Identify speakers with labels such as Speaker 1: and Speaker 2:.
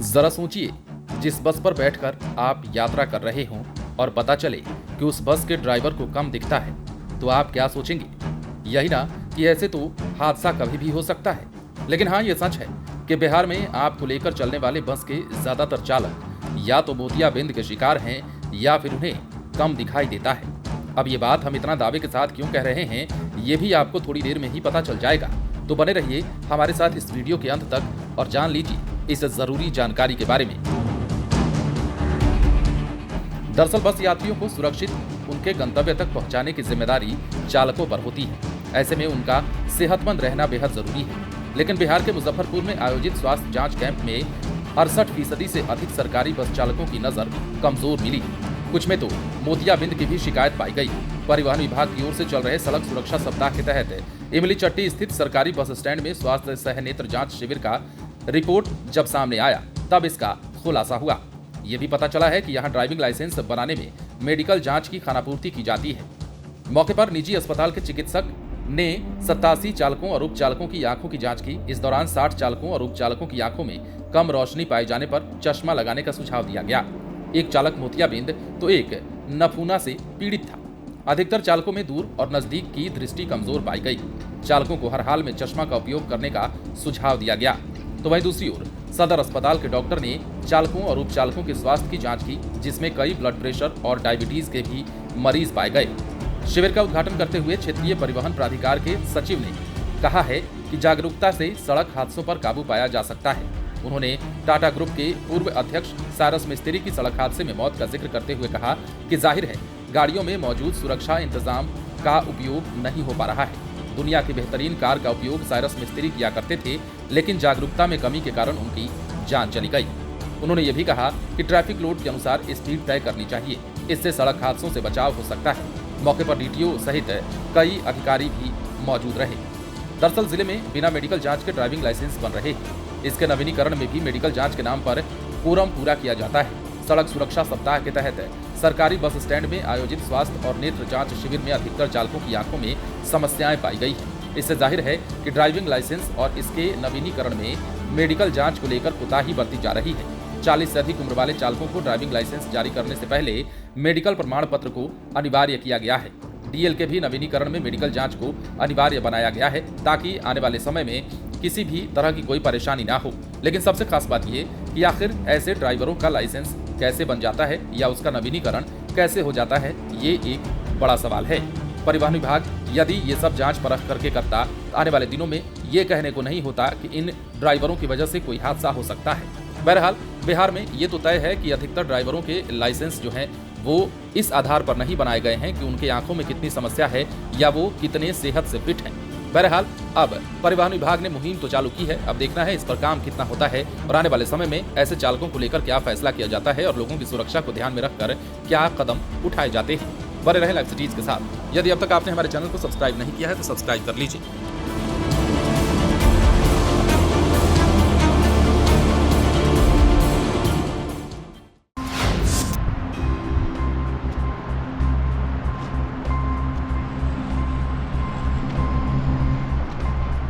Speaker 1: जरा सोचिए, जिस बस पर बैठकर आप यात्रा कर रहे हों और पता चले कि उस बस के ड्राइवर को कम दिखता है, तो आप क्या सोचेंगे? यही ना कि ऐसे तो हादसा कभी भी हो सकता है। लेकिन हाँ, ये सच है कि बिहार में आपको लेकर चलने वाले बस के ज्यादातर चालक या तो मोतियाबिंद के शिकार हैं या फिर उन्हें कम दिखाई देता है। अब ये बात हम इतना दावे के साथ क्यों कह रहे हैं, ये भी आपको थोड़ी देर में ही पता चल जाएगा। तो बने रहिए हमारे साथ इस वीडियो के अंत तक और जान लीजिए इस जरूरी जानकारी के बारे में। दरअसल बस यात्रियों को सुरक्षित उनके गंतव्य तक पहुंचाने की जिम्मेदारी चालकों पर होती है। ऐसे में उनका सेहतमंद रहना बेहद जरूरी है। लेकिन बिहार के मुजफ्फरपुर में आयोजित स्वास्थ्य जांच कैंप में 68% से अधिक सरकारी बस चालकों की नजर कमजोर मिली। कुछ में तो मोतियाबिंद की भी शिकायत पाई गई। परिवहन विभाग की ओर से चल रहे सड़क सुरक्षा सप्ताह के तहत इमली चट्टी स्थित सरकारी बस स्टैंड में स्वास्थ्य सह नेत्र जांच शिविर का रिपोर्ट जब सामने आया, तब इसका खुलासा हुआ। ये भी पता चला है कि यहाँ ड्राइविंग लाइसेंस बनाने में मेडिकल जांच की खानापूर्ति की जाती है। मौके पर निजी अस्पताल के चिकित्सक ने 87 चालकों और उप चालकों की आंखों की जांच की। इस दौरान 60 चालकों और उप चालकों की आंखों में कम रोशनी पाए जाने पर चश्मा लगाने का सुझाव दिया गया। एक चालक मोतियाबिंद तो एक नफूना से पीड़ित था। अधिकतर चालकों में दूर और नजदीक की दृष्टि कमजोर पाई गई। चालकों को हर हाल में चश्मा का उपयोग करने का सुझाव दिया गया। तो वहीं दूसरी ओर सदर अस्पताल के डॉक्टर ने चालकों और उप चालकों के स्वास्थ्य की जांच की, जिसमें कई ब्लड प्रेशर और डायबिटीज के भी मरीज पाए गए। शिविर का उद्घाटन करते हुए क्षेत्रीय परिवहन प्राधिकार के सचिव ने कहा है कि जागरूकता से सड़क हादसों पर काबू पाया जा सकता है। उन्होंने टाटा ग्रुप के पूर्व अध्यक्ष साइरस मिस्त्री की सड़क हादसे में मौत का जिक्र करते हुए कहा कि जाहिर है गाड़ियों में मौजूद सुरक्षा इंतजाम का उपयोग नहीं हो पा रहा है। दुनिया की बेहतरीन कार का उपयोग साइरस मिस्त्री किया करते थे, लेकिन जागरूकता में कमी के कारण उनकी जान चली गई। उन्होंने ये भी कहा कि ट्रैफिक लोड के अनुसार स्पीड तय करनी चाहिए, इससे सड़क हादसों से बचाव हो सकता है। मौके पर डीटीओ सहित कई अधिकारी भी मौजूद रहे। दरअसल जिले में बिना मेडिकल जांच के ड्राइविंग लाइसेंस बन रहे हैं। इसके नवीनीकरण में भी मेडिकल जांच के नाम पर फोरम पूरा किया जाता है। सड़क सुरक्षा सप्ताह के तहत सरकारी बस स्टैंड में आयोजित स्वास्थ्य और नेत्र जांच शिविर में अधिकतर चालकों की आंखों में समस्याएं पाई गई हैं। इससे जाहिर है कि ड्राइविंग लाइसेंस और इसके नवीनीकरण में मेडिकल जांच को लेकर कोताही बरती जा रही है। 40 से अधिक उम्र वाले चालकों को ड्राइविंग लाइसेंस जारी करने से पहले मेडिकल प्रमाण पत्र को अनिवार्य किया गया है। डीएल के भी नवीनीकरण में मेडिकल जांच को अनिवार्य बनाया गया है, ताकि आने वाले समय में किसी भी तरह की कोई परेशानी ना हो। लेकिन सबसे खास बात यह कि आखिर ऐसे ड्राइवरों का लाइसेंस कैसे बन जाता है या उसका नवीनीकरण कैसे हो जाता है, ये एक बड़ा सवाल है। परिवहन विभाग यदि ये सब जांच परख करके करता, आने वाले दिनों में ये कहने को नहीं होता कि इन ड्राइवरों की वजह से कोई हादसा हो सकता है। बहरहाल बिहार में ये तो तय है कि अधिकतर ड्राइवरों के लाइसेंस जो हैं वो इस आधार पर नहीं बनाए गए हैं कि उनकी आंखों में कितनी समस्या है या वो कितने सेहत से फिट हैं। बहरहाल अब परिवहन विभाग ने मुहिम तो चालू की है। अब देखना है इस पर काम कितना होता है और आने वाले समय में ऐसे चालकों को लेकर क्या फैसला किया जाता है और लोगों की सुरक्षा को ध्यान में रखकर क्या कदम उठाए जाते हैं। बने रहे लाइव सिटीज के साथ। यदि अब तक आपने हमारे चैनल को सब्सक्राइब नहीं किया है तो सब्सक्राइब कर लीजिए